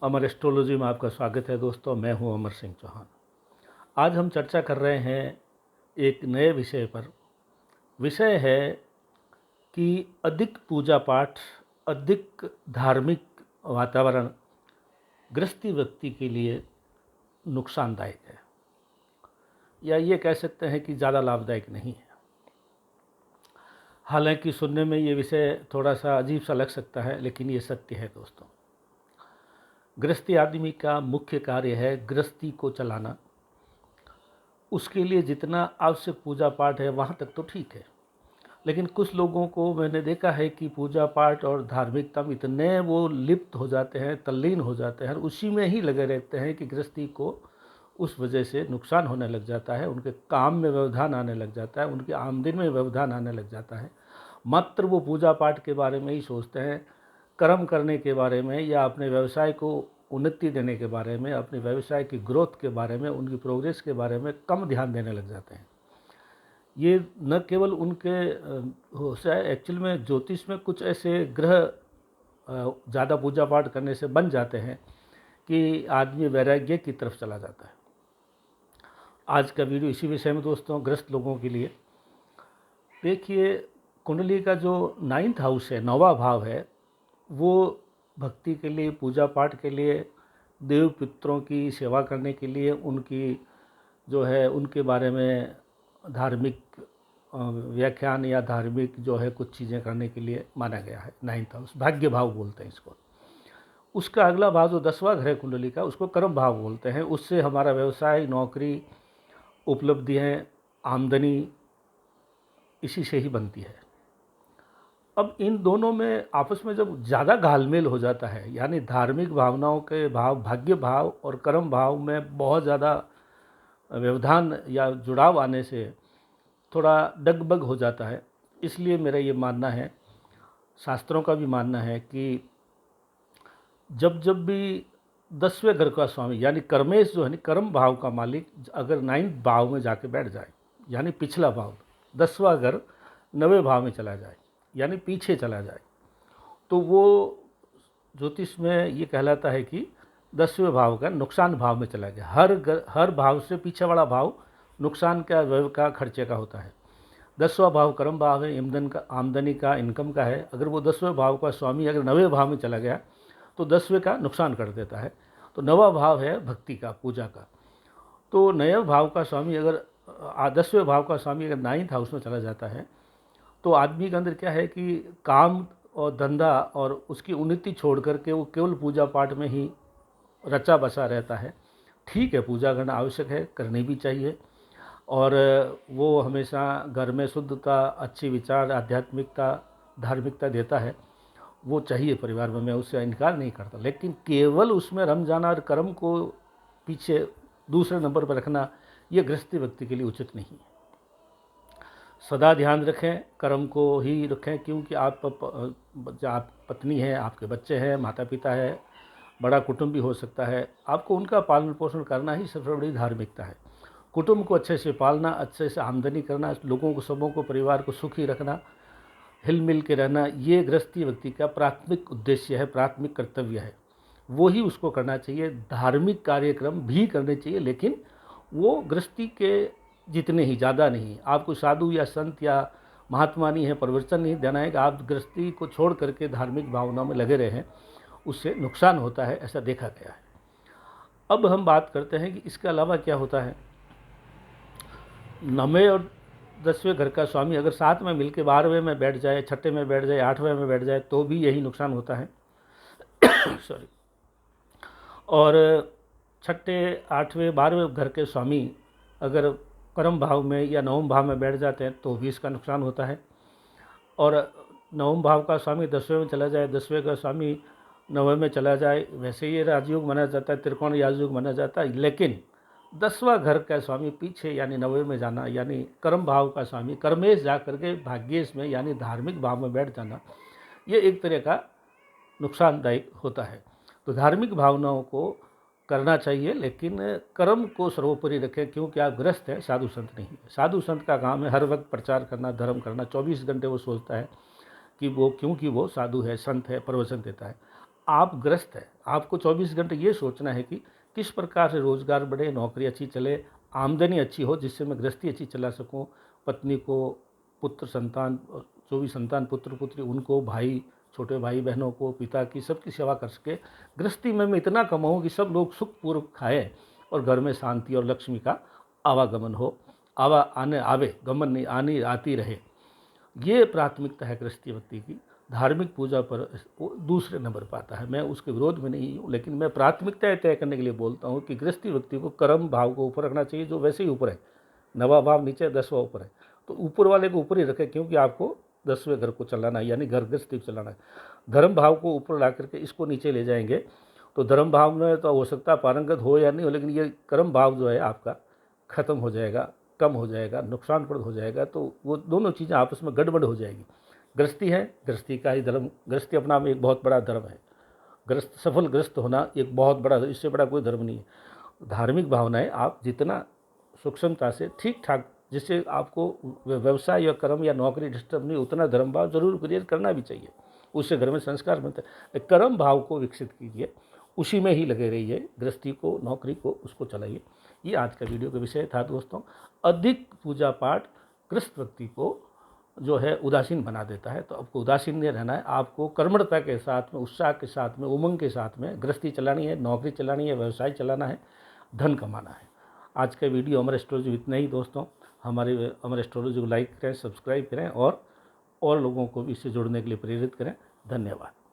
अमर astrology में आपका स्वागत है दोस्तों। मैं हूं अमर सिंह चौहान। आज हम चर्चा कर रहे हैं एक नए विषय पर। विषय है कि अधिक पूजा पाठ, अधिक धार्मिक वातावरण गृहस्थी व्यक्ति के लिए नुकसानदायक है, या ये कह सकते हैं कि ज़्यादा लाभदायक नहीं है। हालांकि सुनने में ये विषय थोड़ा सा अजीब सा लग सकता है, लेकिन ये सत्य है दोस्तों। गृहस्थी आदमी का मुख्य कार्य है गृहस्थी को चलाना। उसके लिए जितना आवश्यक पूजा पाठ है वहाँ तक तो ठीक है, लेकिन कुछ लोगों को मैंने देखा है कि पूजा पाठ और धार्मिकता में इतने वो लिप्त हो जाते हैं, तल्लीन हो जाते हैं, उसी में ही लगे रहते हैं कि गृहस्थी को उस वजह से नुकसान होने लग जाता है, उनके काम में व्यवधान आने लग जाता है, उनकी आमदनी में व्यवधान आने लग जाता है। मात्र वो पूजा पाठ के बारे में ही सोचते हैं, कर्म करने के बारे में या अपने व्यवसाय को उन्नति देने के बारे में, अपने व्यवसाय की ग्रोथ के बारे में, उनकी प्रोग्रेस के बारे में कम ध्यान देने लग जाते हैं। ये न केवल उनके हो जाए, एक्चुअल में ज्योतिष में कुछ ऐसे ग्रह ज़्यादा पूजा पाठ करने से बन जाते हैं कि आदमी वैराग्य की तरफ चला जाता है। आज का वीडियो इसी विषय में दोस्तों, ग्रस्त लोगों के लिए। देखिए, कुंडली का जो 9th हाउस है, 9वां भाव है, वो भक्ति के लिए, पूजा पाठ के लिए, देव पितरों की सेवा करने के लिए, उनकी जो है उनके बारे में धार्मिक व्याख्यान या धार्मिक जो है कुछ चीज़ें करने के लिए माना गया है। 9th हाउस भाग्य भाव बोलते हैं इसको। उसका अगला भाव जो 10वां घर है कुंडली का, उसको कर्म भाव बोलते हैं। उससे हमारा व्यवसाय, नौकरी, उपलब्धियाँ, आमदनी इसी से ही बनती है। अब इन दोनों में आपस में जब ज़्यादा घालमेल हो जाता है, यानी धार्मिक भावनाओं के भाव, भाग्य भाव और कर्म भाव में बहुत ज़्यादा व्यवधान या जुड़ाव आने से थोड़ा डगबग हो जाता है। इसलिए मेरा ये मानना है, शास्त्रों का भी मानना है कि जब जब भी 10वें घर का स्वामी यानी कर्मेश जो है, कर्म भाव का मालिक अगर 9th भाव में जाके बैठ जाए, यानी पिछला भाव 10वां घर 9वें भाव में चला जाए, यानी पीछे चला जाए, तो वो ज्योतिष में ये कहलाता है कि 10वें भाव का नुकसान भाव में चला गया। हर भाव से पीछे वाला भाव नुकसान का, व्यय का, खर्चे का होता है। 10वां भाव कर्म भाव है, आमदनी का, इनकम का है। अगर वो 10वें भाव का स्वामी अगर 9वें भाव में चला गया तो 10वें का नुकसान कर देता है। तो 9वां भाव है भक्ति का, पूजा का। तो 9वें भाव का स्वामी अगर 10वें भाव का स्वामी अगर 9th हाउस में चला जाता है तो आदमी के अंदर क्या है कि काम और धंधा और उसकी उन्नति छोड़ करके वो केवल पूजा पाठ में ही रचा बसा रहता है। ठीक है, पूजा करना आवश्यक है, करनी भी चाहिए, और वो हमेशा घर में शुद्धता, अच्छी विचार, आध्यात्मिकता, धार्मिकता देता है, वो चाहिए परिवार में, मैं उससे इनकार नहीं करता। लेकिन केवल उसमें रम जाना और कर्म को पीछे दूसरे नंबर पर रखना, ये गृहस्थी व्यक्ति के लिए उचित नहीं है। सदा ध्यान रखें, कर्म को ही रखें, क्योंकि आप पत्नी हैं, आपके बच्चे हैं, माता पिता है, बड़ा कुटुंब भी हो सकता है। आपको उनका पालन पोषण करना ही सबसे बड़ी धार्मिकता है। कुटुंब को अच्छे से पालना, अच्छे से आमदनी करना, लोगों को, सबों को, परिवार को सुखी रखना, हिल मिल के रहना, ये गृहस्थी व्यक्ति का प्राथमिक उद्देश्य है, प्राथमिक कर्तव्य है। वो ही उसको करना चाहिए। धार्मिक कार्यक्रम भी करने चाहिए, लेकिन वो गृहस्थी के जितने ही, ज़्यादा नहीं। आपको साधु या संत या महात्मा नहीं है, प्रवचन नहीं देना है कि आप गृहस्थी को छोड़ करके धार्मिक भावनाओं में लगे रहें, उससे नुकसान होता है, ऐसा देखा गया है। अब हम बात करते हैं कि इसके अलावा क्या होता है। 9वें और 10वें घर का स्वामी अगर साथ में मिलकर 12वें में बैठ जाए, छठे में बैठ जाए, 8वें में बैठ जाए, तो भी यही नुकसान होता है। सॉरी। और छठे, 8वें, 12वें घर के स्वामी अगर कर्म भाव में या 9वें भाव में बैठ जाते हैं तो भी इसका नुकसान होता है। और 9वें भाव का स्वामी 10वें में चला जाए, 10वें का स्वामी 9वें में चला जाए, वैसे ये राजयोग माना जाता है, त्रिकोण राजयोग माना जाता है। लेकिन 10वां घर का स्वामी पीछे यानी 9वें में जाना, यानी कर्म भाव का स्वामी कर्मेश जा करके भाग्येश में यानी धार्मिक भाव में बैठ जाना, ये एक तरह का नुकसानदायक होता है। तो धार्मिक भावनाओं को करना चाहिए, लेकिन कर्म को सर्वोपरि रखें, क्योंकि आप ग्रस्त हैं, साधु संत नहीं है। साधु संत का काम है हर वक्त प्रचार करना, धर्म करना। 24 घंटे वो सोचता है कि वो, क्योंकि वो साधु है, संत है, प्रवचन देता है। आप ग्रस्त हैं, आपको 24 घंटे ये सोचना है कि किस प्रकार से रोज़गार बढ़े, नौकरी अच्छी चले, आमदनी अच्छी हो जिससे मैं गृहस्थी अच्छी चला सकूं, पत्नी को, पुत्र संतान, जो भी संतान पुत्र पुत्री उनको, भाई, छोटे भाई बहनों को, पिता की, सबकी सेवा कर सके। गृहस्थी में मैं इतना कमाऊँ कि सब लोग सुखपूर्वक खाएँ और घर में शांति और लक्ष्मी का आवागमन हो, आवे गमन नहीं, आनी आती रहे। ये प्राथमिकता है गृहस्थी व्यक्ति की। धार्मिक पूजा पर वो दूसरे नंबर पर आता है। मैं उसके विरोध में नहीं हूँ, लेकिन मैं प्राथमिकताएं तय करने के लिए बोलता हूँ कि गृहस्थी व्यक्ति को कर्म भाव को ऊपर रखना चाहिए, जो वैसे ही ऊपर है, 9वां भाव नीचे, 10वां ऊपर है, तो ऊपर वाले को ऊपर ही रखें, क्योंकि आपको 10वें घर को चलाना है, यानी घर गृहस्थी को चलाना है। धर्म भाव को ऊपर ला करके इसको नीचे ले जाएंगे तो धर्म भाव में तो हो सकता है पारंगत हो या नहीं हो, लेकिन ये कर्म भाव जो है आपका खत्म हो जाएगा, कम हो जाएगा, नुकसानप्रद हो जाएगा, तो वो दोनों चीज़ें आपस में गड़बड़ हो जाएगी। गृहस्थी है, गृहस्थी का ही धर्म, गृहस्थी अपना में एक बहुत बड़ा धर्म है। गृहस्थ, सफल गृहस्थ होना एक बहुत बड़ा, इससे बड़ा कोई धर्म नहीं है। धार्मिक भावनाएं आप जितना सूक्ष्मता से ठीक ठाक, जिससे आपको व्यवसाय या कर्म या नौकरी डिस्टर्ब नहीं, उतना धर्म भाव जरूर क्रिएट करना भी चाहिए, उससे घर में संस्कार बनते हैं। कर्म भाव को विकसित कीजिए, उसी में ही लगे रहिए, गृहस्थी को, नौकरी को, उसको चलाइए। ये आज का वीडियो का विषय था दोस्तों। अधिक पूजा पाठ गृहस्थ व्यक्ति को जो है उदासीन बना देता है, तो आपको उदासीन नहीं रहना है। आपको कर्मठता के साथ में, उत्साह के साथ में, उमंग के साथ में गृहस्थी चलानी है, नौकरी चलानी है, व्यवसाय चलाना है, धन कमाना है। आज का वीडियो अमर एस्ट्रोलॉजी इतना ही दोस्तों। हमारे अमर एस्ट्रोलॉजी को लाइक करें, सब्सक्राइब करें और लोगों को भी इससे जुड़ने के लिए प्रेरित करें। धन्यवाद।